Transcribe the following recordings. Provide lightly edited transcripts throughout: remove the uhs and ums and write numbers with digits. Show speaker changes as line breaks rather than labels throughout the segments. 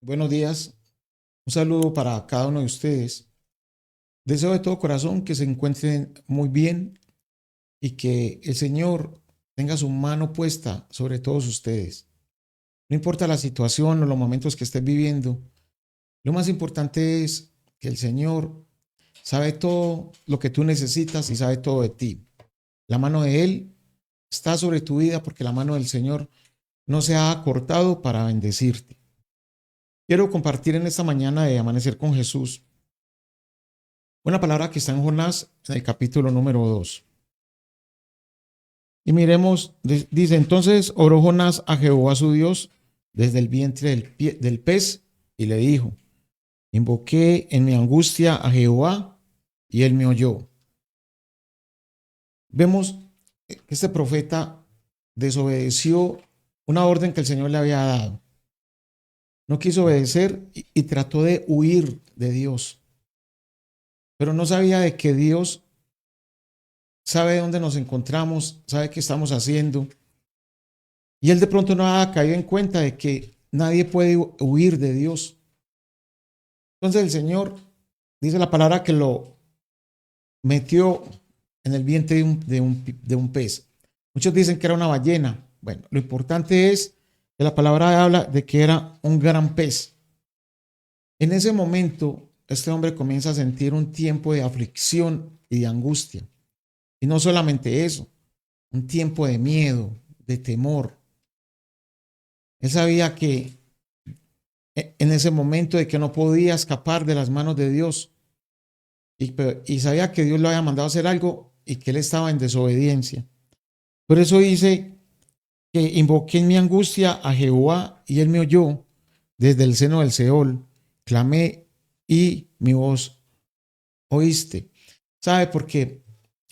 Buenos días, un saludo para cada uno de ustedes. Deseo de todo corazón que se encuentren muy bien y que el Señor tenga su mano puesta sobre todos ustedes. No importa la situación o los momentos que estés viviendo, lo más importante es que el Señor sabe todo lo que tú necesitas y sabe todo de ti. La mano de Él está sobre tu vida porque la mano del Señor no se ha acortado para bendecirte. Quiero compartir en esta mañana de Amanecer con Jesús una palabra que está en Jonás, en el capítulo número 2. Y miremos, dice, entonces oró Jonás a Jehová su Dios desde el vientre del pez y le dijo, invoqué en mi angustia a Jehová y él me oyó. Vemos que este profeta desobedeció una orden que el Señor le había dado. No quiso obedecer y trató de huir de Dios. Pero no sabía de que Dios sabe dónde nos encontramos, sabe qué estamos haciendo. Y él de pronto no había caído en cuenta de que nadie puede huir de Dios. Entonces el Señor dice la palabra que lo metió en el vientre de un pez. Muchos dicen que era una ballena. Bueno, lo importante es que la palabra habla de que era un gran pez. En ese momento, este hombre comienza a sentir un tiempo de aflicción y de angustia. Y no solamente eso, un tiempo de miedo, de temor. Él sabía que en ese momento de que no podía escapar de las manos de Dios y sabía que Dios lo había mandado a hacer algo y que él estaba en desobediencia. Por eso dice que invoqué en mi angustia a Jehová y él me oyó desde el seno del Seol, clamé y mi voz oíste. ¿Sabe? Porque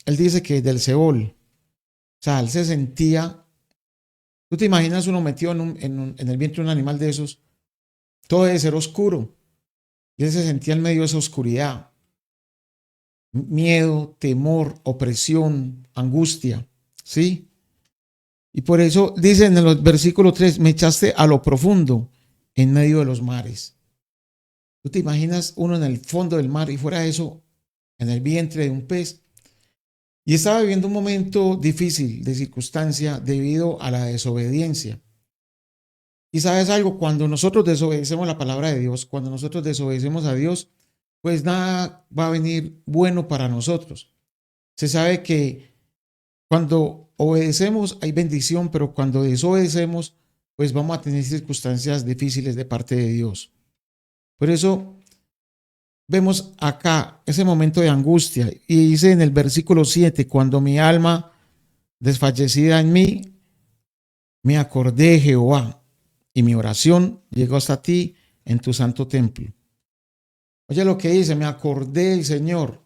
él dice que del Seol, o sea, él se sentía, tú te imaginas uno metido en el vientre de un animal de esos, todo debe ser oscuro. Y él se sentía en medio de esa oscuridad, miedo, temor, opresión, angustia, ¿sí? Y por eso dice en el versículo 3, me echaste a lo profundo en medio de los mares. Tú te imaginas uno en el fondo del mar y fuera eso, en el vientre de un pez. Y estaba viviendo un momento difícil de circunstancia debido a la desobediencia. Y sabes algo, cuando nosotros desobedecemos la palabra de Dios, cuando nosotros desobedecemos a Dios, pues nada va a venir bueno para nosotros. Se sabe que cuando obedecemos hay bendición, pero cuando desobedecemos, pues vamos a tener circunstancias difíciles de parte de Dios. Por eso vemos acá ese momento de angustia y dice en el versículo 7, cuando mi alma desfallecida en mí, me acordé de Jehová y mi oración llegó hasta ti en tu santo templo. Oye lo que dice, me acordé del Señor.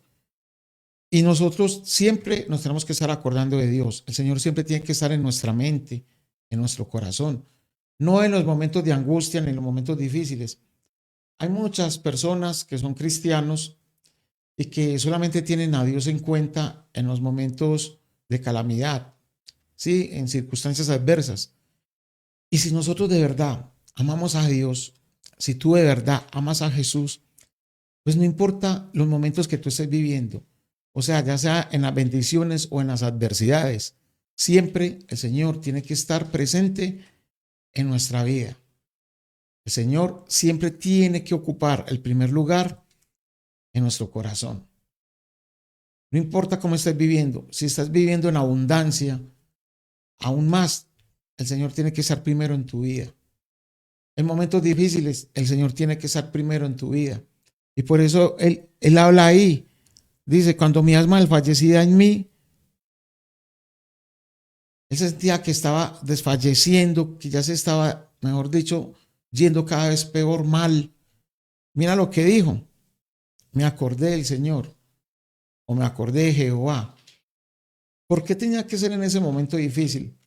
Y nosotros siempre nos tenemos que estar acordando de Dios. El Señor siempre tiene que estar en nuestra mente, en nuestro corazón. No en los momentos de angustia ni en los momentos difíciles. Hay muchas personas que son cristianos y que solamente tienen a Dios en cuenta en los momentos de calamidad, ¿sí? En circunstancias adversas. Y si nosotros de verdad amamos a Dios, si tú de verdad amas a Jesús, pues no importa los momentos que tú estés viviendo, o sea, ya sea en las bendiciones o en las adversidades, siempre el Señor tiene que estar presente en nuestra vida. El Señor siempre tiene que ocupar el primer lugar en nuestro corazón. No importa cómo estés viviendo, si estás viviendo en abundancia, aún más, el Señor tiene que estar primero en tu vida. En momentos difíciles, el Señor tiene que estar primero en tu vida. Y por eso Él habla ahí. Dice, cuando mi alma desfallecida en mí, él sentía que estaba desfalleciendo, que ya se estaba, mejor dicho, yendo cada vez peor, mal. Mira lo que dijo. Me acordé del Señor o me acordé de Jehová. ¿Por qué tenía que ser en ese momento difícil?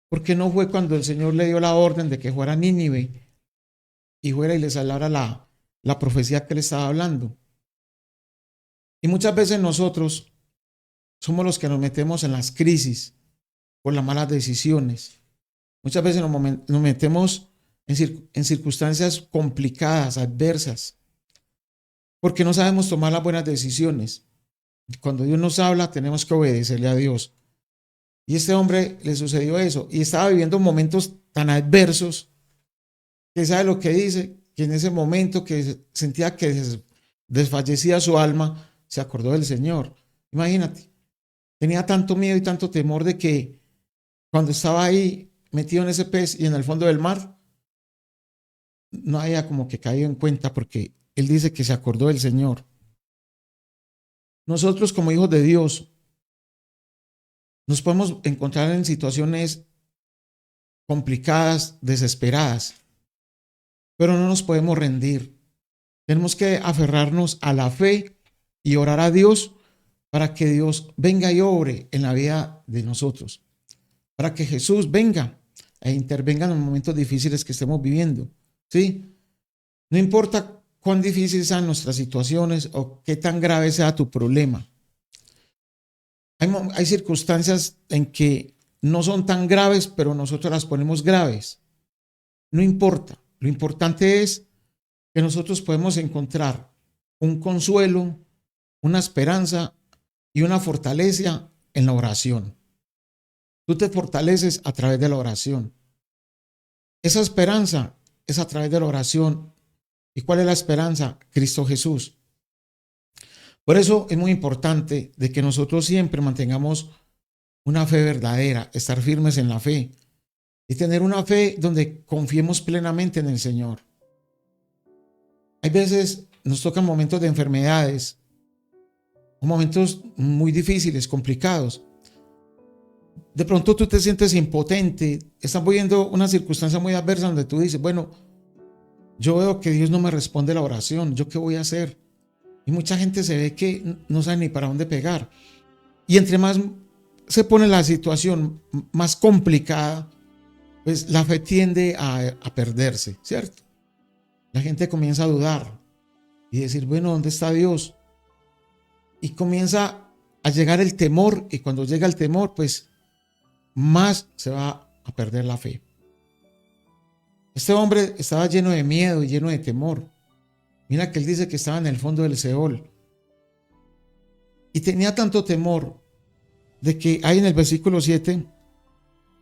Porque no fue cuando el Señor le dio la orden de que fuera a Nínive y fuera y les hablara la profecía que le estaba hablando. Y muchas veces nosotros somos los que nos metemos en las crisis por las malas decisiones. Muchas veces nos metemos en circunstancias complicadas, adversas, porque no sabemos tomar las buenas decisiones. Cuando Dios nos habla, tenemos que obedecerle a Dios. Y a este hombre le sucedió eso y estaba viviendo momentos tan adversos que sabe lo que dice, que en ese momento que sentía que desfallecía su alma, se acordó del Señor. Imagínate, tenía tanto miedo y tanto temor de que cuando estaba ahí metido en ese pez y en el fondo del mar, no había como que caído en cuenta porque él dice que se acordó del Señor. Nosotros como hijos de Dios nos podemos encontrar en situaciones complicadas, desesperadas, pero no nos podemos rendir. Tenemos que aferrarnos a la fe y orar a Dios para que Dios venga y obre en la vida de nosotros, para que Jesús venga e intervenga en los momentos difíciles que estemos viviendo. ¿Sí? No importa cuán difíciles sean nuestras situaciones o qué tan grave sea tu problema. Hay circunstancias en que no son tan graves, pero nosotros las ponemos graves. No importa. Lo importante es que nosotros podemos encontrar un consuelo, una esperanza y una fortaleza en la oración. Tú te fortaleces a través de la oración. Esa esperanza es a través de la oración. ¿Y cuál es la esperanza? Cristo Jesús. Por eso es muy importante de que nosotros siempre mantengamos una fe verdadera, estar firmes en la fe y tener una fe donde confiemos plenamente en el Señor. Hay veces nos tocan momentos de enfermedades, momentos muy difíciles, complicados. De pronto tú te sientes impotente, estás viviendo una circunstancia muy adversa donde tú dices, bueno, yo veo que Dios no me responde la oración, ¿yo qué voy a hacer? Y mucha gente se ve que no sabe ni para dónde pegar. Y entre más se pone la situación más complicada, pues la fe tiende a perderse, ¿cierto? La gente comienza a dudar y decir, bueno, ¿dónde está Dios? Y comienza a llegar el temor, y cuando llega el temor, pues más se va a perder la fe. Este hombre estaba lleno de miedo y lleno de temor. Mira que él dice que estaba en el fondo del Seol. Y tenía tanto temor de que ahí en el versículo 7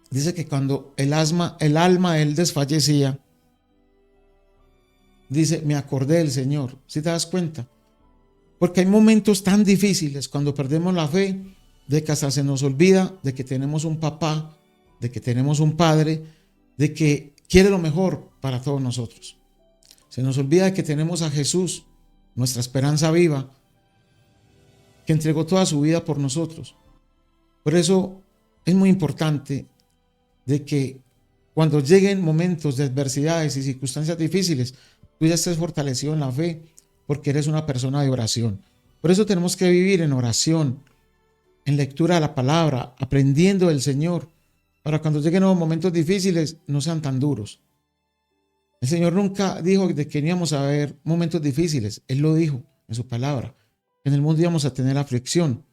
dice que cuando el alma de él desfallecía, dice, me acordé del Señor. ¿Sí te das cuenta? Porque hay momentos tan difíciles cuando perdemos la fe, de que hasta se nos olvida de que tenemos un papá, de que tenemos un padre, de que quiere lo mejor para todos nosotros. Se nos olvida de que tenemos a Jesús, nuestra esperanza viva, que entregó toda su vida por nosotros. Por eso es muy importante de que cuando lleguen momentos de adversidades y circunstancias difíciles, tú ya estés fortalecido en la fe, porque eres una persona de oración. Por eso tenemos que vivir en oración, en lectura de la palabra, aprendiendo del Señor, para cuando lleguen los momentos difíciles no sean tan duros. El Señor nunca dijo de que íbamos a ver momentos difíciles. Él lo dijo en su palabra. En el mundo íbamos a tener aflicción.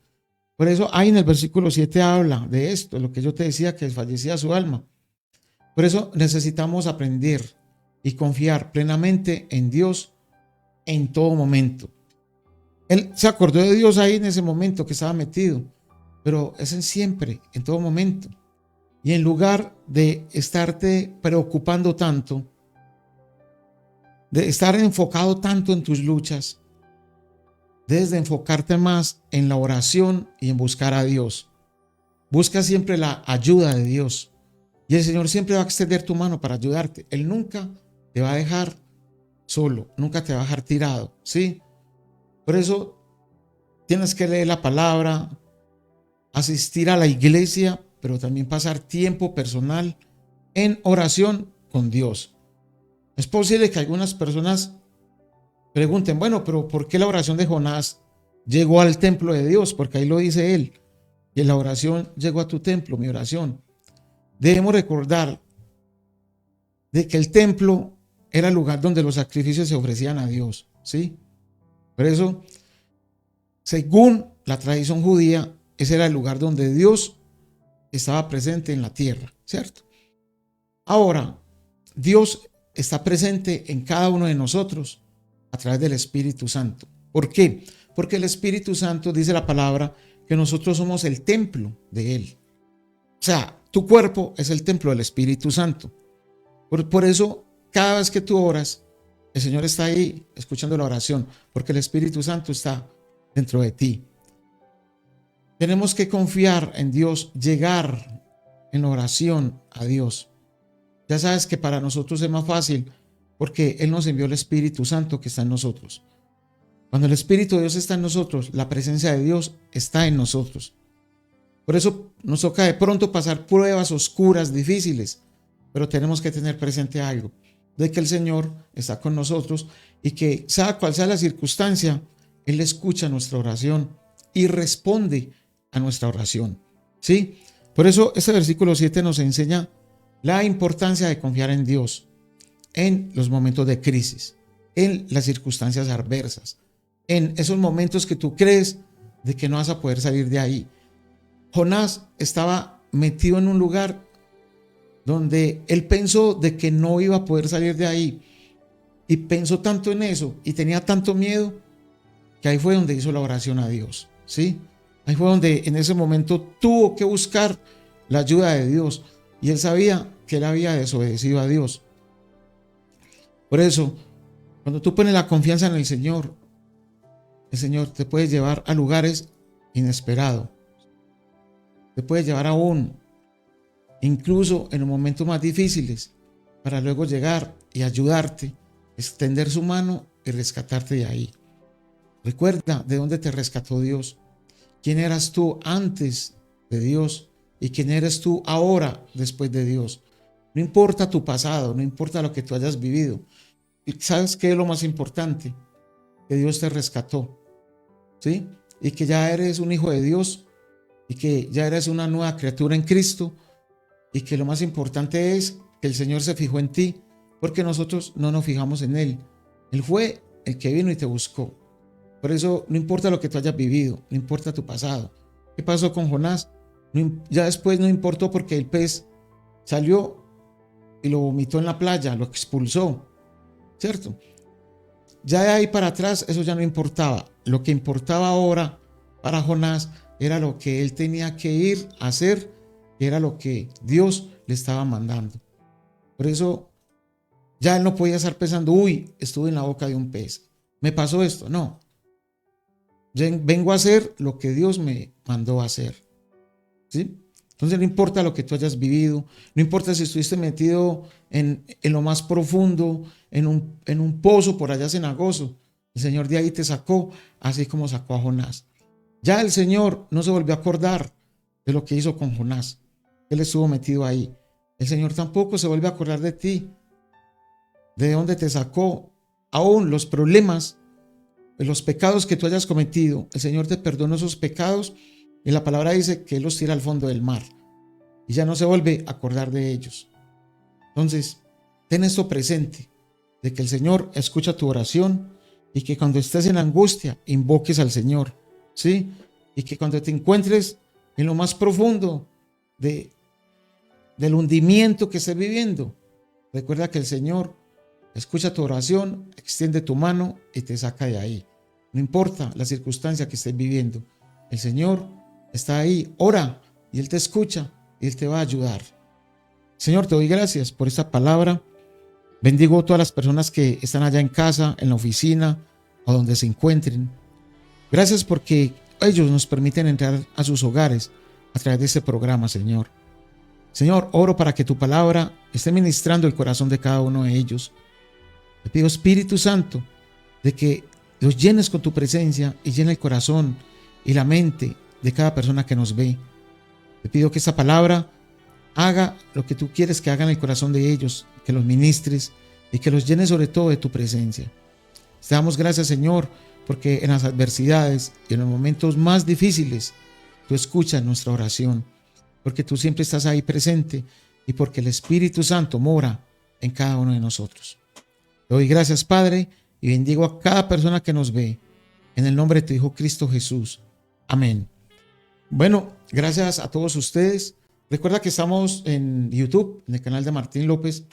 Por eso ahí en el versículo 7 habla de esto, lo que yo te decía, que desfallecía su alma. Por eso necesitamos aprender y confiar plenamente en Dios en todo momento. Él se acordó de Dios ahí en ese momento que estaba metido, pero es en siempre, en todo momento. Y en lugar de estarte preocupando tanto, de estar enfocado tanto en tus luchas, debes de enfocarte más en la oración y en buscar a Dios. Busca siempre la ayuda de Dios. Y el Señor siempre va a extender tu mano para ayudarte. Él nunca te va a dejar solo, nunca te va a dejar tirado, ¿sí? Por eso tienes que leer la palabra, asistir a la iglesia, pero también pasar tiempo personal en oración con Dios. Es posible que algunas personas pregunten, bueno, pero ¿por qué la oración de Jonás llegó al templo de Dios? Porque ahí lo dice él, que la oración llegó a tu templo, mi oración. Debemos recordar de que el templo era el lugar donde los sacrificios se ofrecían a Dios, ¿sí? Por eso, según la tradición judía, ese era el lugar donde Dios estaba presente en la tierra, ¿cierto? Ahora, Dios está presente en cada uno de nosotros a través del Espíritu Santo. ¿Por qué? Porque el Espíritu Santo dice la palabra que nosotros somos el templo de Él. O sea, tu cuerpo es el templo del Espíritu Santo. Por eso, cada vez que tú oras, el Señor está ahí escuchando la oración, porque el Espíritu Santo está dentro de ti. Tenemos que confiar en Dios, llegar en oración a Dios. Ya sabes que para nosotros es más fácil porque Él nos envió el Espíritu Santo que está en nosotros. Cuando el Espíritu de Dios está en nosotros, la presencia de Dios está en nosotros. Por eso nos toca de pronto pasar pruebas oscuras, difíciles, pero tenemos que tener presente algo, de que el Señor está con nosotros y que sea cual sea la circunstancia, Él escucha nuestra oración y responde a nuestra oración. ¿Sí? Por eso este versículo 7 nos enseña la importancia de confiar en Dios en los momentos de crisis, en las circunstancias adversas, en esos momentos que tú crees de que no vas a poder salir de ahí. Jonás estaba metido en un lugar donde él pensó de que no iba a poder salir de ahí y pensó tanto en eso y tenía tanto miedo que ahí fue donde hizo la oración a Dios, ¿sí? Ahí fue donde en ese momento tuvo que buscar la ayuda de Dios y él sabía que él había desobedecido a Dios. Por eso, cuando tú pones la confianza en el Señor te puede llevar a lugares inesperados. Te puede llevar aún, incluso en los momentos más difíciles, para luego llegar y ayudarte, extender su mano y rescatarte de ahí. Recuerda de dónde te rescató Dios, quién eras tú antes de Dios y quién eres tú ahora después de Dios. No importa tu pasado, no importa lo que tú hayas vivido. ¿Y sabes qué es lo más importante? Que Dios te rescató, ¿sí? Y que ya eres un hijo de Dios y que ya eres una nueva criatura en Cristo y que lo más importante es que el Señor se fijó en ti porque nosotros no nos fijamos en Él. Él fue el que vino y te buscó. Por eso no importa lo que tú hayas vivido, no importa tu pasado. ¿Qué pasó con Jonás? Ya después no importó porque el pez salió y lo vomitó en la playa, lo expulsó, ¿cierto? Ya de ahí para atrás eso ya no importaba. Lo que importaba ahora para Jonás era lo que él tenía que ir a hacer, era lo que Dios le estaba mandando. Por eso ya él no podía estar pensando, uy, estuve en la boca de un pez, me pasó esto. No, vengo a hacer lo que Dios me mandó a hacer, ¿sí? Entonces no importa lo que tú hayas vivido, no importa si estuviste metido en lo más profundo, en un pozo por allá cenagoso, el Señor de ahí te sacó, así como sacó a Jonás. Ya el Señor no se volvió a acordar de lo que hizo con Jonás. Él estuvo metido ahí. El Señor tampoco se vuelve a acordar de ti, de dónde te sacó. Aún los problemas, los pecados que tú hayas cometido, el Señor te perdona esos pecados y la palabra dice que Él los tira al fondo del mar y ya no se vuelve a acordar de ellos. Entonces, ten esto presente, de que el Señor escucha tu oración y que cuando estés en angustia, invoques al Señor, ¿sí? Y que cuando te encuentres en lo más profundo del hundimiento que estés viviendo, recuerda que el Señor escucha tu oración, extiende tu mano y te saca de ahí. No importa la circunstancia que estés viviendo, el Señor está ahí, ora y Él te escucha y Él te va a ayudar. Señor, te doy gracias por esta palabra. Bendigo a todas las personas que están allá en casa, en la oficina o donde se encuentren. Gracias porque ellos nos permiten entrar a sus hogares a través de este programa, Señor. Señor, oro para que tu palabra esté ministrando el corazón de cada uno de ellos. Te pido, Espíritu Santo, de que los llenes con tu presencia y llene el corazón y la mente de cada persona que nos ve. Te pido que esta palabra haga lo que tú quieres que haga en el corazón de ellos, que los ministres y que los llenes sobre todo de tu presencia. Te damos gracias, Señor, porque en las adversidades y en los momentos más difíciles tú escuchas nuestra oración, porque tú siempre estás ahí presente y porque el Espíritu Santo mora en cada uno de nosotros. Te doy gracias, Padre, y bendigo a cada persona que nos ve en el nombre de tu Hijo Cristo Jesús. Amén. Bueno, gracias a todos ustedes. Recuerda que estamos en YouTube, en el canal de Martín López,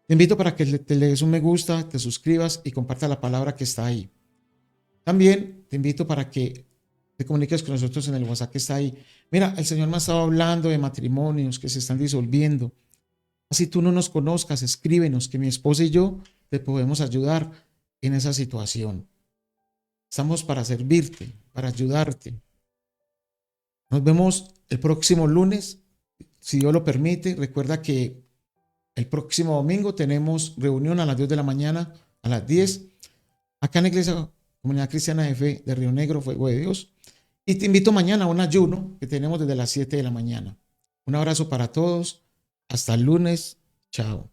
Te invito para que te le des un me gusta, te suscribas y compartas la palabra que está ahí. También te invito para que te comuniques con nosotros en el WhatsApp que está ahí. Mira, el Señor me ha estado hablando de matrimonios que se están disolviendo. Así tú no nos conozcas, escríbenos que mi esposa y yo te podemos ayudar en esa situación. Estamos para servirte, para ayudarte. Nos vemos el próximo lunes, si Dios lo permite. Recuerda que el próximo domingo tenemos reunión a las 10 de la mañana, a las 10, acá en la Iglesia Comunidad Cristiana de Fe de Río Negro, Fuego de Dios. Y te invito mañana a un ayuno que tenemos desde las 7 de la mañana. Un abrazo para todos. Hasta el lunes. Chao.